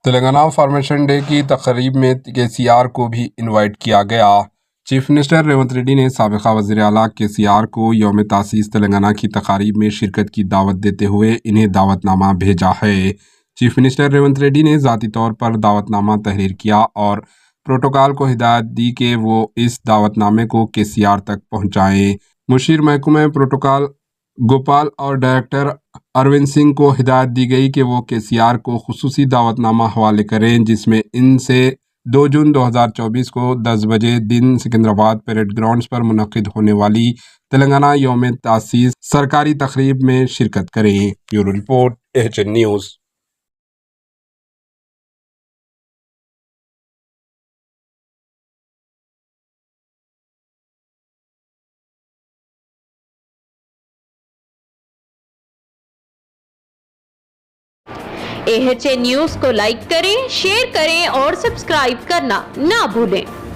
Telangana formation day کی تقریب میں KCR کو بھی انوائٹ کیا گیا۔ چیف منسٹر ریونت ریڈی نے سابقہ وزیر اعلیٰ KCR کو یوم تاسیس تلنگانہ کی تقاریب میں شرکت کی دعوت دیتے ہوئے انہیں دعوت نامہ بھیجا ہے۔ چیف منسٹر ریونت ریڈی نے ذاتی طور پر دعوت نامہ تحریر کیا اور پروٹوکول کو ہدایت دی کہ وہ اس دعوت نامے کو KCR تک پہنچائیں۔ مشیر محکمہ پروٹوکول گوپال اور ڈائریکٹر اروند سنگھ کو ہدایت دی گئی کہ وہ KCR کو خصوصی دعوت نامہ حوالے کریں، جس میں ان سے 2 جون 2024 کو 10 بجے دن سکندرآباد پریڈ گراؤنڈز پر منعقد ہونے والی تلنگانہ یوم تاسیس سرکاری تقریب میں شرکت کریں۔ Bureau report AHN news. AHN news کو لائک کریں، شیئر کریں اور سبسکرائب کرنا نہ بھولیں۔